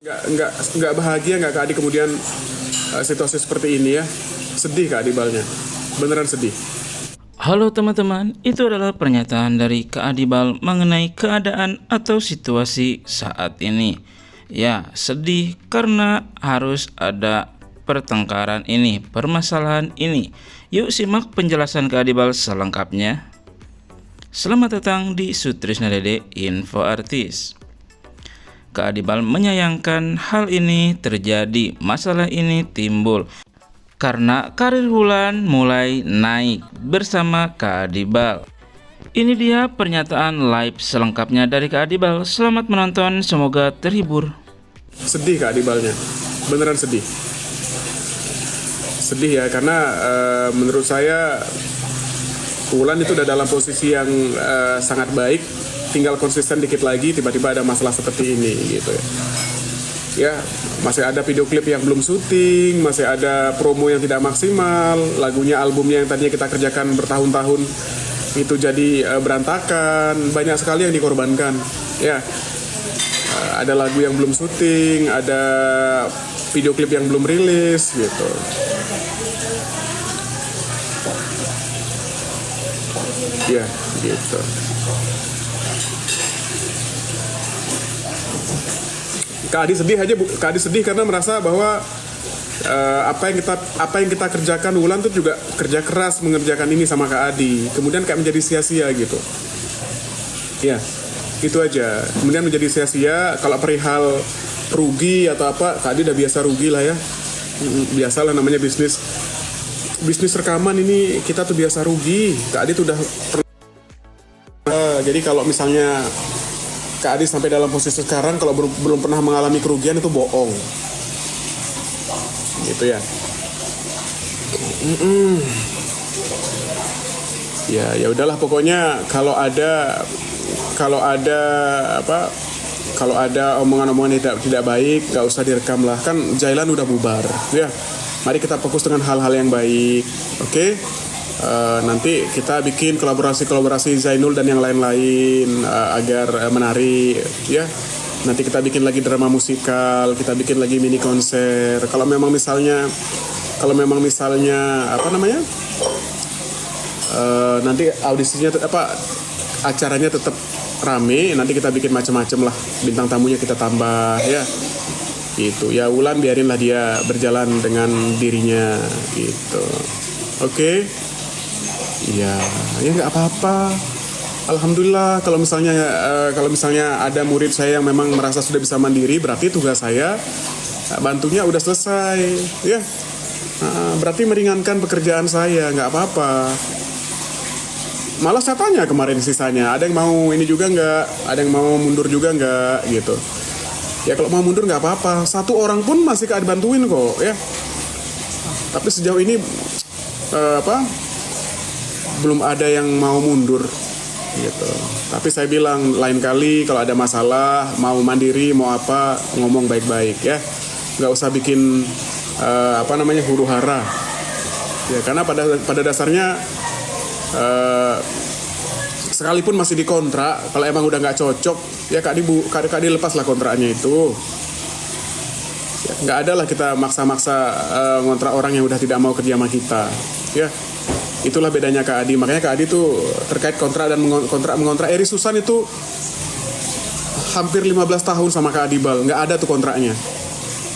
Nggak bahagia nggak Kak Adi kemudian situasi seperti ini ya. Sedih Kak Adi Balnya, beneran sedih. Halo teman-teman, itu adalah pernyataan dari Kak Adibal mengenai keadaan atau situasi saat ini. Ya, sedih karena harus ada pertengkaran ini, permasalahan ini. Yuk simak penjelasan Kak Adibal selengkapnya. Selamat datang di Sutrisna Dede Info Artis. Kak Adibal menyayangkan hal ini terjadi, masalah ini timbul karena karir Wulan mulai naik bersama Kak Adibal. Ini dia pernyataan live selengkapnya dari Kak Adibal. Selamat menonton, semoga terhibur. Sedih Kak Adi Balnya, beneran sedih. Sedih ya karena menurut saya Wulan itu udah dalam posisi yang sangat baik. Tinggal konsisten dikit lagi, tiba-tiba ada masalah seperti ini gitu ya. Ya, masih ada video klip yang belum syuting, masih ada promo yang tidak maksimal, lagunya, albumnya yang tadinya kita kerjakan bertahun-tahun itu jadi berantakan, banyak sekali yang dikorbankan. Ya, ada lagu yang belum syuting, ada video klip yang belum rilis gitu. Ya, gitu. Kak Adi sedih aja, Kak Adi sedih karena merasa bahwa apa yang kita kerjakan Wulan tuh juga kerja keras mengerjakan ini sama Kak Adi, kemudian kayak menjadi sia-sia gitu. Ya, itu aja. Kemudian menjadi sia-sia. Kalau perihal rugi atau apa, Kak Adi udah biasa rugi lah ya. Biasalah namanya bisnis rekaman ini, kita tuh biasa rugi. Kak Adi tuh udah jadi kalau misalnya Kak Adi sampai dalam posisi sekarang kalau belum pernah mengalami kerugian itu bohong. Gitu ya. Ya udahlah pokoknya kalau ada omongan-omongan tidak baik nggak usah direkam lah, kan Jailan udah bubar ya. Mari kita fokus dengan hal-hal yang baik. Oke? Nanti kita bikin kolaborasi Zainul dan yang lain-lain agar menarik ya. Nanti kita bikin lagi drama musikal, kita bikin lagi mini konser. Kalau memang misalnya nanti audisinya acaranya tetap rame, nanti kita bikin macam-macam lah, bintang tamunya kita tambah ya. Gitu ya, Wulan biarinlah dia berjalan dengan dirinya gitu. Oke. Ya nggak apa-apa. Alhamdulillah kalau misalnya ada murid saya yang memang merasa sudah bisa mandiri, berarti tugas saya bantunya udah selesai, ya. Berarti meringankan pekerjaan saya, nggak apa-apa. Malah saya tanya kemarin sisanya, ada yang mau ini juga nggak, ada yang mau mundur juga nggak, gitu. Ya kalau mau mundur nggak apa-apa. Satu orang pun masih bantuin kok, ya. Tapi sejauh ini belum ada yang mau mundur gitu. Tapi saya bilang lain kali kalau ada masalah, mau mandiri, mau apa, ngomong baik-baik ya. Nggak usah bikin huru hara. Ya karena pada dasarnya sekalipun masih dikontrak, kalau emang udah nggak cocok, ya Kak Di lepaslah kontraknya itu. Ya, nggak ada lah kita maksa-maksa ngontrak orang yang udah tidak mau kerja sama kita. Ya. Itulah bedanya Kak Adi. Makanya Kak Adi tuh terkait kontrak dan mengontrak Eri Susan itu hampir 15 tahun sama Kak Adibal. Nggak ada tuh kontraknya.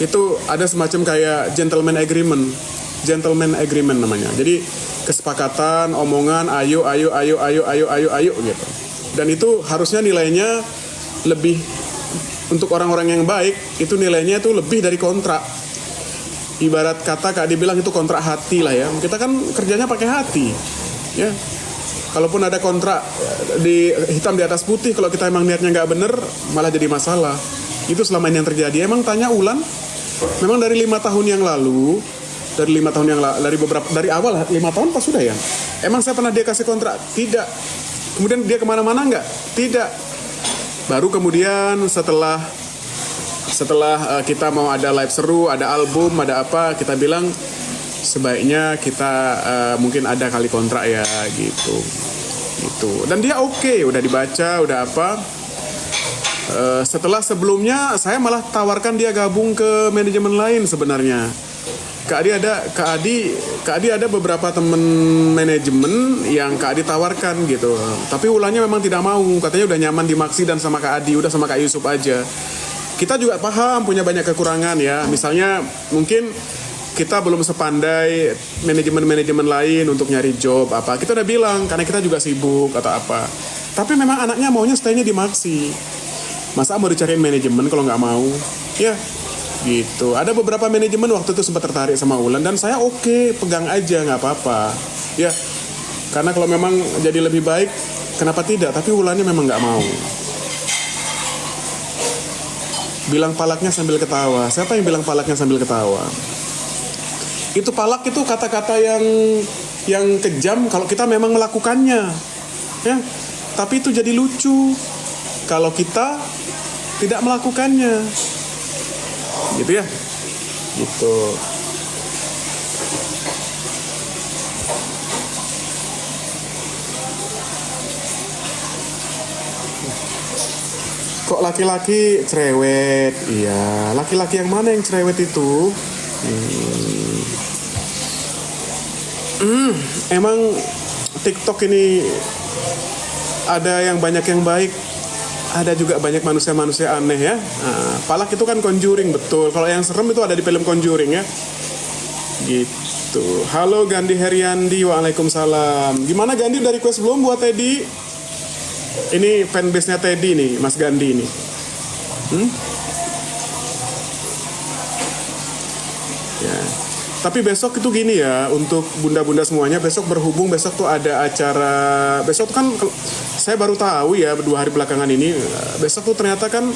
Itu ada semacam kayak gentleman agreement namanya. Jadi kesepakatan, omongan, ayo gitu. Dan itu harusnya nilainya lebih, untuk orang-orang yang baik itu nilainya itu lebih dari kontrak. Ibarat kata Kak Adi bilang itu kontrak hati lah ya. Kita kan kerjanya pakai hati ya. Kalaupun ada kontrak di hitam di atas putih, kalau kita emang niatnya nggak bener malah jadi masalah. Itu selama ini yang terjadi. Emang tanya Wulan, memang dari 5 tahun yang lalu, dari awal 5 tahun pas sudah ya, emang saya pernah dia kasih kontrak? Tidak. Kemudian dia kemana-mana nggak? Tidak. Baru kemudian setelah kita mau ada live seru, ada album, ada apa, kita bilang sebaiknya kita mungkin ada kali kontrak ya gitu. Dan dia oke, udah dibaca, udah apa. Setelah sebelumnya saya malah tawarkan dia gabung ke manajemen lain sebenarnya. Kak Adi ada beberapa temen manajemen yang Kak Adi tawarkan gitu. Tapi Wulannya memang tidak mau, katanya udah nyaman di Maksi dan sama Kak Adi, udah sama Kak Yusuf aja. Kita juga paham punya banyak kekurangan ya. Misalnya mungkin kita belum sepandai manajemen-manajemen lain untuk nyari job apa. Kita udah bilang karena kita juga sibuk atau apa. Tapi memang anaknya maunya stay-nya di Maksi. Masa mau dicariin manajemen kalau nggak mau? Ya, gitu. Ada beberapa manajemen waktu itu sempat tertarik sama Wulan dan saya oke, pegang aja nggak apa-apa. Ya, karena kalau memang jadi lebih baik, kenapa tidak? Tapi Wulannya memang nggak mau. Bilang palaknya sambil ketawa. Siapa yang bilang palaknya sambil ketawa? Itu palak itu kata-kata yang kejam kalau kita memang melakukannya. Ya, tapi itu jadi lucu kalau kita tidak melakukannya. Gitu ya. Gitu. Kok laki-laki cerewet? Iya, laki-laki yang mana yang cerewet itu? Emang TikTok ini ada yang banyak yang baik, ada juga banyak manusia-manusia aneh ya. Nah, palak itu kan Conjuring, betul. Kalau yang serem itu ada di film Conjuring ya. Gitu. Halo Gandhi Heriandi, waalaikumsalam. Gimana Gandhi, udah request belum buat Teddy? Ini fanbase-nya Teddy nih, Mas Gandhi nih. Ya. Tapi besok itu gini ya, untuk bunda-bunda semuanya, besok berhubung besok tuh ada acara. Besok tuh kan saya baru tahu ya 2 hari belakangan ini, besok tuh ternyata kan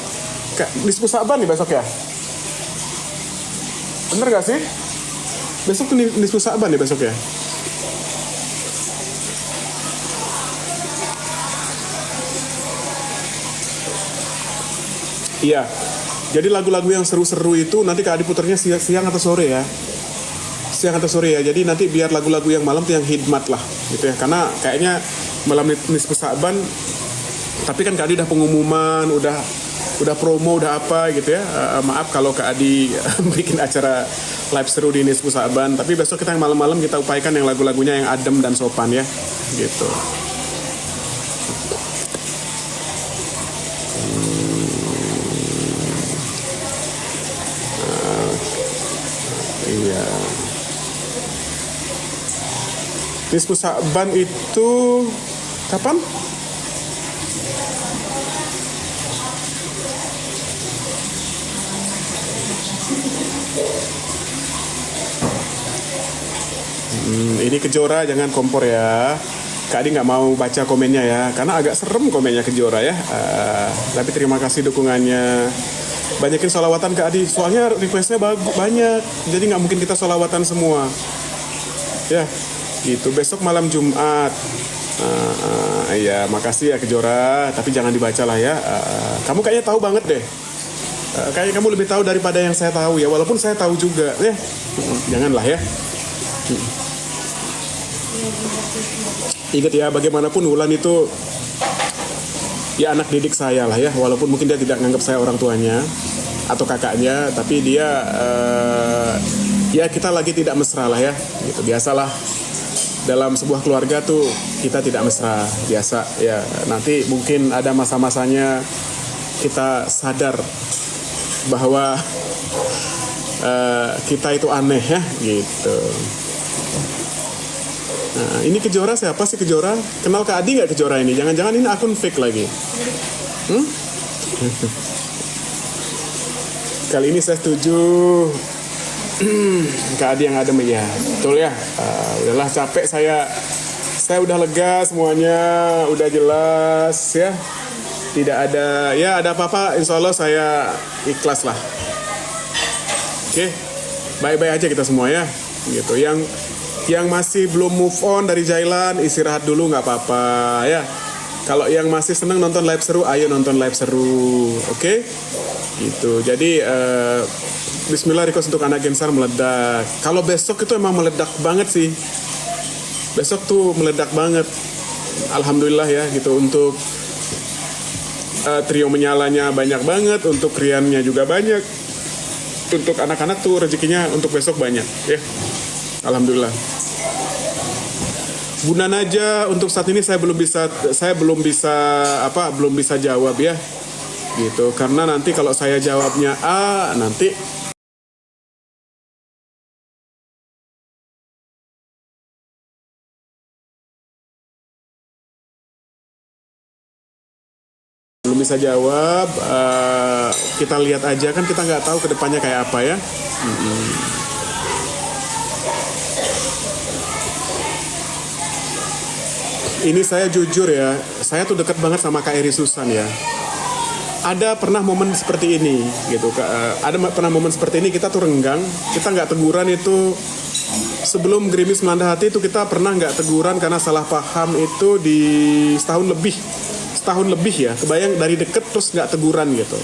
Nisfu Sa'ban nih besok ya. Bener gak sih? Besok tuh Nisfu Sa'ban nih besok ya. Iya. Jadi lagu-lagu yang seru-seru itu nanti Kak Adi puternya siang atau sore ya. Siang atau sore ya. Jadi nanti biar lagu-lagu yang malam tuh yang hikmat lah gitu ya. Karena kayaknya malam Nisfu Sa'ban, tapi kan Kak Adi udah pengumuman, udah promo, udah apa gitu ya. Maaf kalau Kak Adi bikin acara live seru di Nisfu Sa'ban, tapi besok kita yang malam-malam kita upayakan yang lagu-lagunya yang adem dan sopan ya. Gitu. Iya. Nisfu Sa'ban itu kapan? Ini Kejora, jangan kompor ya. Kak Adi nggak mau baca komennya ya, karena agak serem komennya Kejora ya. Tapi terima kasih dukungannya. Banyakin sholawatan Kak Adi, soalnya requestnya banyak, jadi nggak mungkin kita sholawatan semua. Ya, gitu. Besok malam Jumat. Iya, makasih ya Kejora, tapi jangan dibaca lah ya. Kamu kayaknya tahu banget deh. Kayaknya kamu lebih tahu daripada yang saya tahu ya, walaupun saya tahu juga. Ya, janganlah ya. Ingat ya, bagaimanapun Wulan itu ya anak didik saya lah ya, walaupun mungkin dia tidak menganggap saya orang tuanya atau kakaknya, tapi dia ya kita lagi tidak mesra lah ya, gitu. Biasalah dalam sebuah keluarga tuh kita tidak mesra, biasa ya. Nanti mungkin ada masa-masanya kita sadar bahwa kita itu aneh ya, gitu. Nah, ini Kejora siapa sih Kejora? Kenal Kak Adi nggak Kejora ini? Jangan-jangan ini akun fake lagi. Kali ini saya setuju. Kak Adi yang adem ya. Betul ya. Udahlah, capek saya udah lega semuanya, udah jelas ya. Tidak ada, ya ada apa-apa, insya Allah saya ikhlas lah. Oke, bye-bye aja kita semua ya. Gitu. Yang masih belum move on dari Jailan, istirahat dulu nggak apa-apa ya. Kalau yang masih seneng nonton live seru, ayo nonton live seru, oke? Gitu. Jadi Bismillah, request untuk anak Gensar meledak. Kalau besok itu emang meledak banget sih. Besok tuh meledak banget. Alhamdulillah ya gitu. Untuk trio menyalanya banyak banget, untuk Riannya juga banyak, untuk anak-anak tuh rezekinya untuk besok banyak ya. Alhamdulillah. Bunda Naja, untuk saat ini saya belum bisa jawab ya gitu, karena nanti kalau saya jawabnya A, nanti belum bisa jawab. Kita lihat aja, kan kita nggak tahu kedepannya kayak apa ya. Ini saya jujur ya, saya tuh dekat banget sama Kak Eri Susan ya. Ada pernah momen seperti ini gitu, pernah momen seperti ini kita tuh renggang, kita nggak teguran itu sebelum gerimis melanda hati itu, kita pernah nggak teguran karena salah paham itu di setahun lebih ya, kebayang dari deket terus nggak teguran gitu.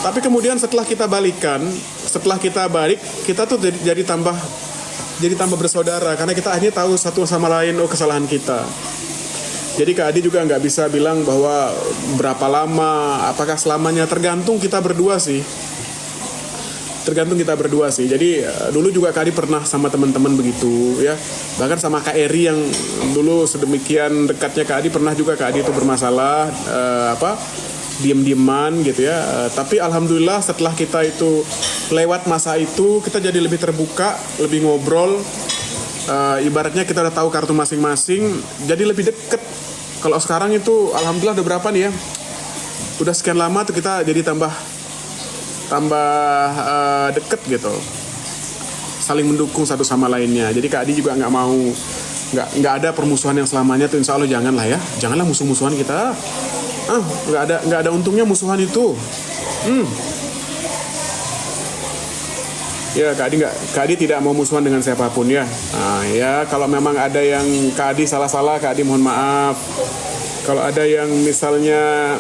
Tapi kemudian setelah kita balik, kita tuh jadi tambah bersaudara, karena kita akhirnya tahu satu sama lain kesalahan kita. Jadi Kak Adi juga nggak bisa bilang bahwa berapa lama, apakah selamanya, tergantung kita berdua sih. Jadi dulu juga Kak Adi pernah sama teman-teman begitu ya. Bahkan sama Kak Eri yang dulu sedemikian dekatnya Kak Adi, pernah juga Kak Adi itu bermasalah diem-dieman gitu ya. Tapi alhamdulillah setelah kita itu lewat masa itu, kita jadi lebih terbuka, lebih ngobrol. Ibaratnya kita udah tahu kartu masing-masing, jadi lebih deket. Kalau sekarang itu alhamdulillah udah berapa nih ya? Udah sekian lama tuh kita jadi tambah deket gitu. Saling mendukung satu sama lainnya. Jadi Kak Adi juga nggak ada permusuhan yang selamanya tuh, insya Allah janganlah ya. Janganlah musuh-musuhan kita. Nggak ada untungnya musuhan itu. Ya Kak Adi tidak mau musuhan dengan siapapun ya. Ya kalau memang ada yang Kak Adi salah-salah, Kak Adi mohon maaf. Kalau ada yang misalnya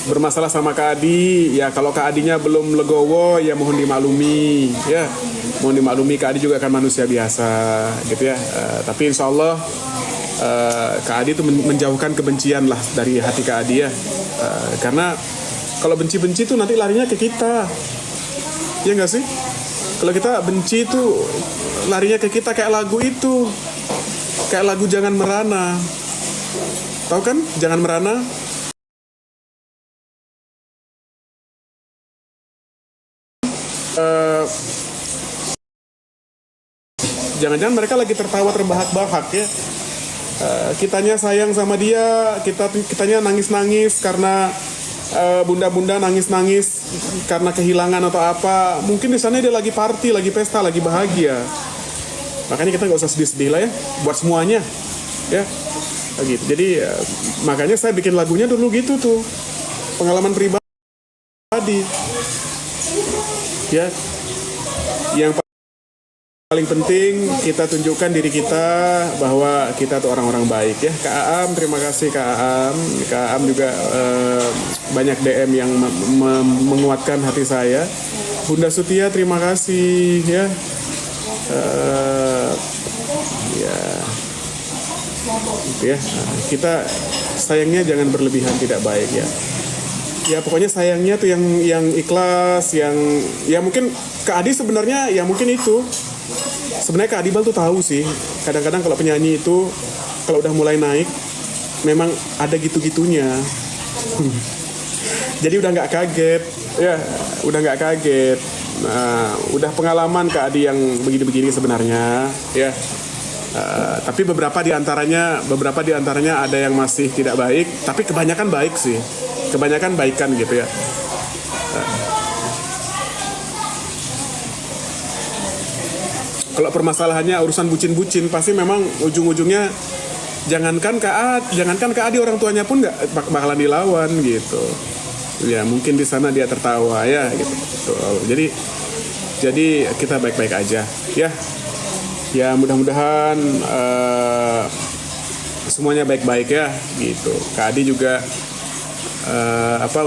bermasalah sama Kak Adi, ya kalau Kak Adinya belum legowo ya mohon dimaklumi ya. Mohon dimaklumi, Kak Adi juga kan manusia biasa gitu ya. Tapi insya Allah Kak Adi itu menjauhkan kebencian lah dari hati Kak Adi ya. Karena kalau benci-benci itu nanti larinya ke kita. Ya nggak sih? Kalau kita benci itu larinya ke kita, kayak lagu itu, kayak lagu Jangan Merana. Tahu kan Jangan Merana? Jangan-jangan mereka lagi tertawa terbahak-bahak ya. Kitanya sayang sama dia, kitanya nangis-nangis karena bunda-bunda nangis-nangis karena kehilangan atau apa. Mungkin di sana dia lagi party, lagi pesta, lagi bahagia. Makanya kita nggak usah sedih-sedih lah ya, buat semuanya ya. Gitu. Jadi makanya saya bikin lagunya dulu gitu tuh, pengalaman pribadi ya. Yang paling penting kita tunjukkan diri kita bahwa kita tuh orang-orang baik ya. Kak Aam, terima kasih Kak Aam. Kak Aam juga banyak DM yang menguatkan hati saya. Bunda Sutia, terima kasih ya. Ya, gitu ya. Kita sayangnya jangan berlebihan, tidak baik ya. Ya pokoknya sayangnya tuh yang ikhlas, yang ya mungkin Kak Adi sebenarnya ya mungkin itu. Sebenarnya Kak Adibal tuh tahu sih, kadang-kadang kalau penyanyi itu kalau udah mulai naik memang ada gitu-gitunya. Jadi udah nggak kaget ya, udah pengalaman Kak Adi yang begini-begini sebenarnya ya. Tapi beberapa di antaranya ada yang masih tidak baik, tapi kebanyakan baik sih, kebanyakan baikan gitu ya. Kalau permasalahannya urusan bucin-bucin, pasti memang ujung-ujungnya jangankan Kak Adi, orang tuanya pun nggak bakalan dilawan gitu. Ya mungkin di sana dia tertawa ya gitu. Jadi kita baik-baik aja ya. Ya mudah-mudahan semuanya baik-baik ya gitu. Kak Adi juga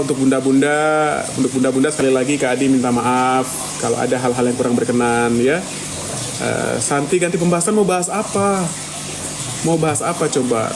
untuk bunda-bunda sekali lagi Kak Adi minta maaf kalau ada hal-hal yang kurang berkenan ya. Santi ganti pembahasan, mau bahas apa coba?